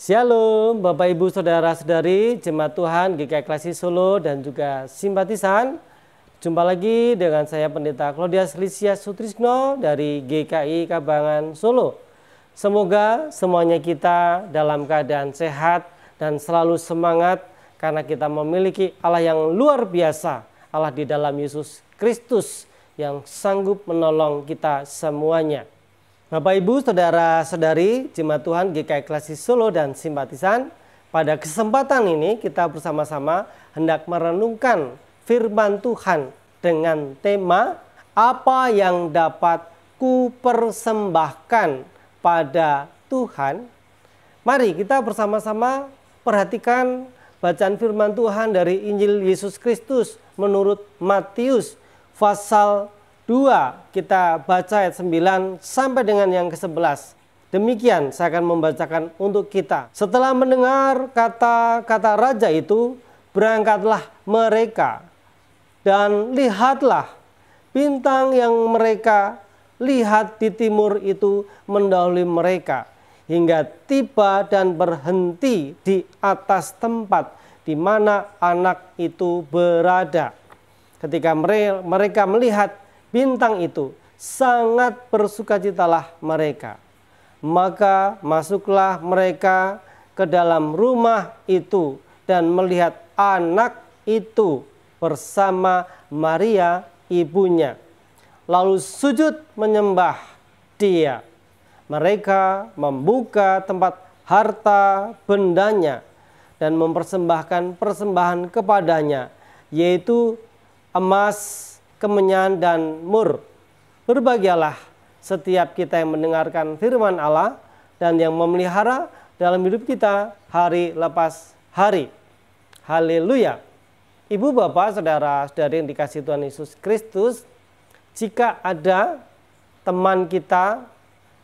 Shalom Bapak Ibu Saudara-saudari Jemaat Tuhan GKI Klasi Solo dan juga simpatisan. Jumpa lagi dengan saya Pendeta Claudius Lysias Sutrisno dari GKI Kabangan Solo. Semoga semuanya kita dalam keadaan sehat dan selalu semangat karena kita memiliki Allah yang luar biasa, Allah di dalam Yesus Kristus yang sanggup menolong kita semuanya. Bapak Ibu Saudara-saudari Jemaat Tuhan GKI Klasi Solo dan simpatisan, pada kesempatan ini kita bersama-sama hendak merenungkan firman Tuhan dengan tema apa yang dapat kupersembahkan pada Tuhan. Mari kita bersama-sama perhatikan bacaan firman Tuhan dari Injil Yesus Kristus menurut Matius pasal 2, kita baca ayat 9 sampai dengan yang ke-11. Demikian saya akan membacakan untuk kita. Setelah mendengar kata-kata raja itu, berangkatlah mereka. Dan lihatlah, bintang yang mereka lihat di timur itu mendahului mereka, hingga tiba dan berhenti di atas tempat di mana anak itu berada. Ketika mereka melihat bintang itu, sangat bersukacitalah mereka. Maka masuklah mereka ke dalam rumah itu dan melihat anak itu bersama Maria ibunya. Lalu sujud menyembah dia. Mereka membuka tempat harta bendanya dan mempersembahkan persembahan kepadanya, yaitu emas, kemenyan, dan mur. Berbahagialah setiap kita yang mendengarkan firman Allah dan yang memelihara dalam hidup kita hari lepas hari. Haleluya. Ibu, bapak, saudara-saudari yang dikasihi Tuhan Yesus Kristus, jika ada teman kita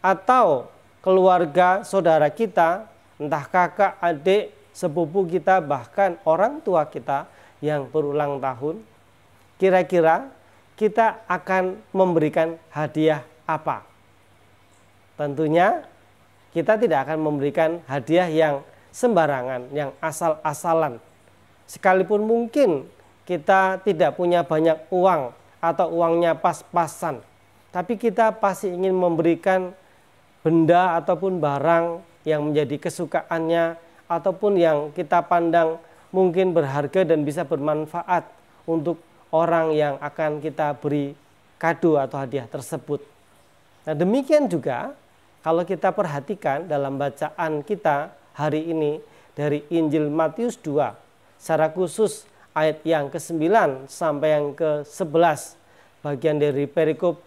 atau keluarga saudara kita, entah kakak, adik, sepupu kita, bahkan orang tua kita yang berulang tahun, kira-kira kita akan memberikan hadiah apa? Tentunya kita tidak akan memberikan hadiah yang sembarangan, yang asal-asalan. Sekalipun mungkin kita tidak punya banyak uang atau uangnya pas-pasan, tapi kita pasti ingin memberikan benda ataupun barang yang menjadi kesukaannya ataupun yang kita pandang mungkin berharga dan bisa bermanfaat untuk orang yang akan kita beri kado atau hadiah tersebut. Nah, demikian juga kalau kita perhatikan dalam bacaan kita hari ini dari Injil Matius 2, secara khusus ayat yang ke-9 sampai yang ke-11, bagian dari perikop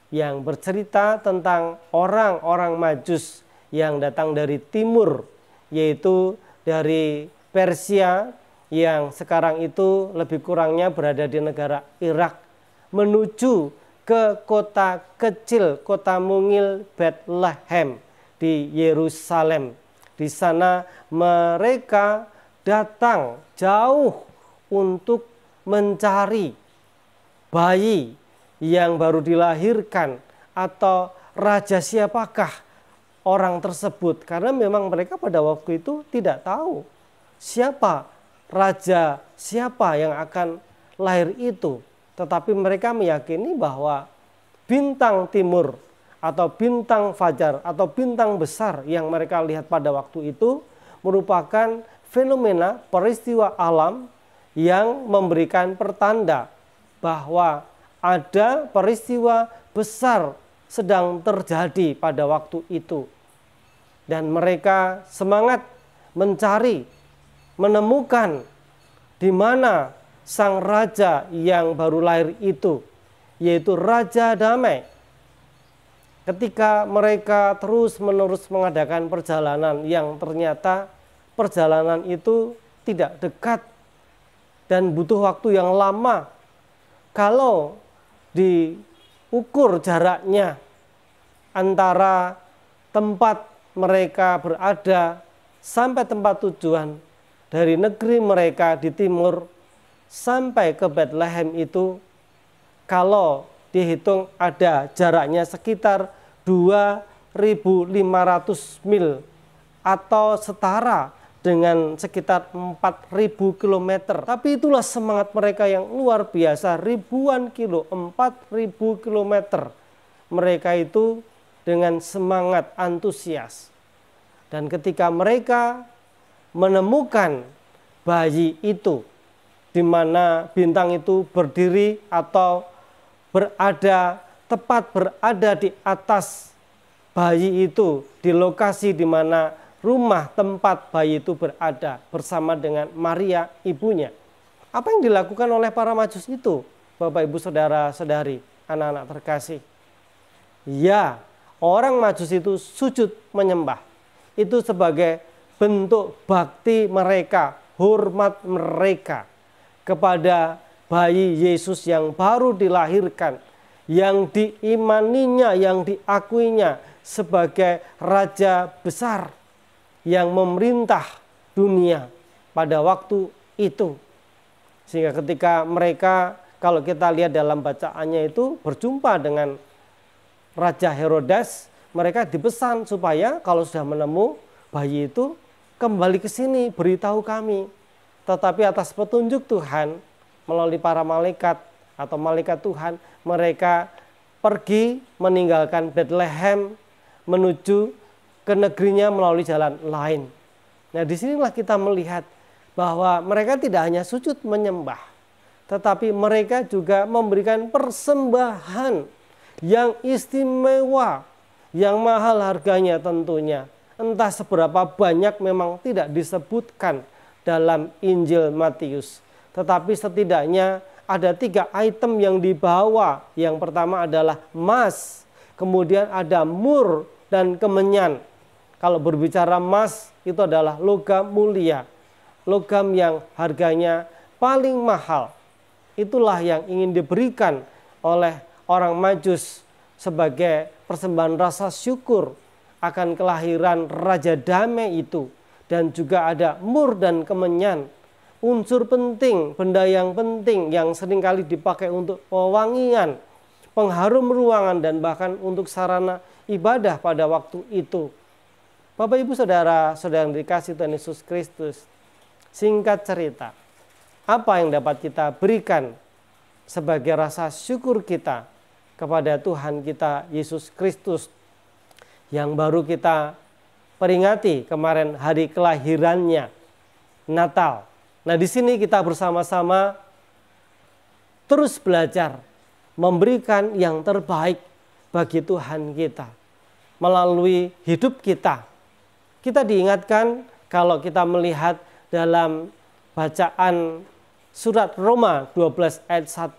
yang bercerita tentang orang-orang Majus yang datang dari timur, yaitu dari Persia, yang sekarang itu lebih kurangnya berada di negara Irak, menuju ke kota kecil, kota mungil Bethlehem di Yerusalem. Di sana mereka datang jauh untuk mencari bayi yang baru dilahirkan atau raja siapakah orang tersebut. Karena memang mereka pada waktu itu tidak tahu siapa raja, siapa yang akan lahir itu. Tetapi mereka meyakini bahwa bintang timur atau bintang fajar atau bintang besar yang mereka lihat pada waktu itu merupakan fenomena peristiwa alam yang memberikan pertanda bahwa ada peristiwa besar sedang terjadi pada waktu itu. Dan mereka semangat mencari, menemukan di mana sang raja yang baru lahir itu, yaitu Raja Damai. Ketika mereka terus-menerus mengadakan perjalanan yang ternyata perjalanan itu tidak dekat dan butuh waktu yang lama. Kalau diukur jaraknya antara tempat mereka berada sampai tempat tujuan, dari negeri mereka di timur sampai ke Bethlehem itu, kalau dihitung ada jaraknya sekitar 2.500 mil atau setara dengan sekitar 4.000 km. Tapi itulah semangat mereka yang luar biasa, ribuan kilo, 4.000 km. Mereka itu dengan semangat antusias. Dan ketika mereka menemukan bayi itu, di mana bintang itu berdiri atau tepat berada di atas bayi itu, di lokasi di mana rumah tempat bayi itu berada bersama dengan Maria ibunya. Apa yang dilakukan oleh para Majus itu, Bapak Ibu Saudara-saudari, anak-anak terkasih? Ya, orang Majus itu sujud menyembah. Itu sebagai bentuk bakti mereka, hormat mereka kepada bayi Yesus yang baru dilahirkan, yang diimaninya, yang diakuinya sebagai Raja besar yang memerintah dunia pada waktu itu. Sehingga ketika mereka, kalau kita lihat dalam bacaannya itu, berjumpa dengan Raja Herodes, mereka dipesan supaya kalau sudah menemu bayi itu, kembali ke sini, beritahu kami. Tetapi atas petunjuk Tuhan, melalui para malaikat atau malaikat Tuhan, mereka pergi meninggalkan Bethlehem menuju ke negerinya melalui jalan lain. Nah, disinilah kita melihat bahwa mereka tidak hanya sujud menyembah, tetapi mereka juga memberikan persembahan yang istimewa, yang mahal harganya tentunya. Entah seberapa banyak memang tidak disebutkan dalam Injil Matius. Tetapi setidaknya ada 3 item yang dibawa. Yang pertama adalah emas, kemudian ada mur dan kemenyan. Kalau berbicara emas, itu adalah logam mulia, logam yang harganya paling mahal. Itulah yang ingin diberikan oleh orang Majus sebagai persembahan rasa syukur akan kelahiran Raja Damai itu. Dan juga ada mur dan kemenyan, unsur penting, benda yang penting yang seringkali dipakai untuk pewangian, pengharum ruangan, dan bahkan untuk sarana ibadah pada waktu itu. Bapak Ibu Saudara-saudara yang dikasihi Tuhan Yesus Kristus, singkat cerita, apa yang dapat kita berikan sebagai rasa syukur kita kepada Tuhan kita Yesus Kristus yang baru kita peringati kemarin hari kelahirannya, Natal. Nah, di sini kita bersama-sama terus belajar memberikan yang terbaik bagi Tuhan kita melalui hidup kita. Kita diingatkan kalau kita melihat dalam bacaan surat Roma 12 ayat 1.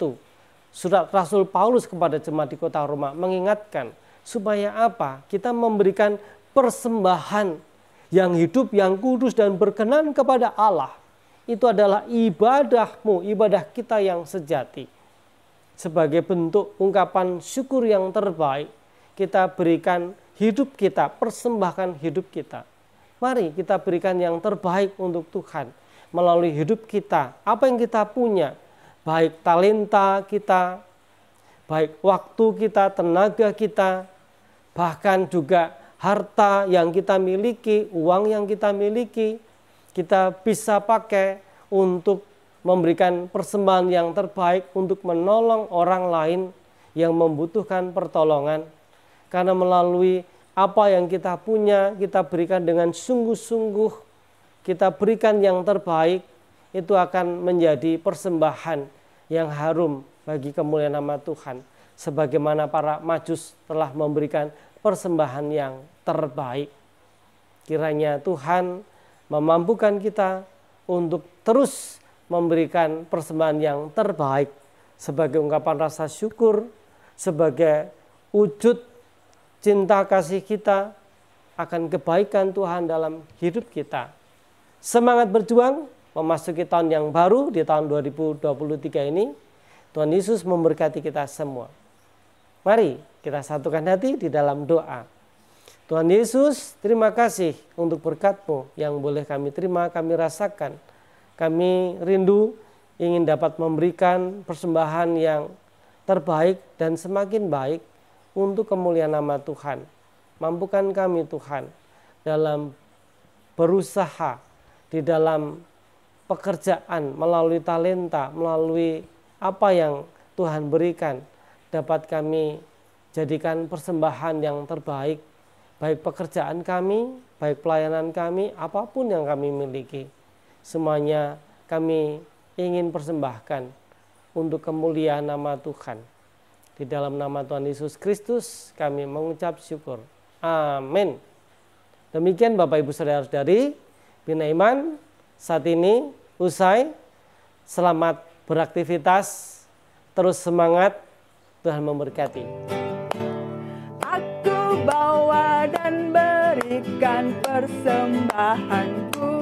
Surat Rasul Paulus kepada jemaat di kota Roma mengingatkan supaya apa? Kita memberikan persembahan yang hidup, yang kudus dan berkenan kepada Allah. Itu adalah ibadahmu, ibadah kita yang sejati. Sebagai bentuk ungkapan syukur yang terbaik, kita berikan hidup kita, persembahkan hidup kita. Mari kita berikan yang terbaik untuk Tuhan melalui hidup kita. Apa yang kita punya, baik talenta kita, baik waktu kita, tenaga kita, bahkan juga harta yang kita miliki, uang yang kita miliki, kita bisa pakai untuk memberikan persembahan yang terbaik untuk menolong orang lain yang membutuhkan pertolongan. Karena melalui apa yang kita punya, kita berikan dengan sungguh-sungguh, kita berikan yang terbaik, itu akan menjadi persembahan yang harum bagi kemuliaan nama Tuhan. Sebagaimana para Majus telah memberikan persembahan yang terbaik. Kiranya Tuhan memampukan kita untuk terus memberikan persembahan yang terbaik sebagai ungkapan rasa syukur, sebagai wujud cinta kasih kita akan kebaikan Tuhan dalam hidup kita. Semangat berjuang memasuki tahun yang baru di tahun 2023 ini. Tuhan Yesus memberkati kita semua. Mari kita satukan hati di dalam doa. Tuhan Yesus, terima kasih untuk berkat-Mu yang boleh kami terima, kami rasakan. Kami rindu ingin dapat memberikan persembahan yang terbaik dan semakin baik untuk kemuliaan nama Tuhan. Mampukan kami Tuhan dalam berusaha di dalam pekerjaan, melalui talenta, melalui apa yang Tuhan berikan, dapat kami jadikan persembahan yang terbaik, baik pekerjaan kami, baik pelayanan kami, apapun yang kami miliki. Semuanya kami ingin persembahkan untuk kemuliaan nama Tuhan. Di dalam nama Tuhan Yesus Kristus kami mengucap syukur. Amin. Demikian Bapak Ibu Saudara-saudari, Bina Iman saat ini usai. Selamat beraktivitas, terus semangat, Tuhan memberkati. Aku bawa dan berikan persembahanku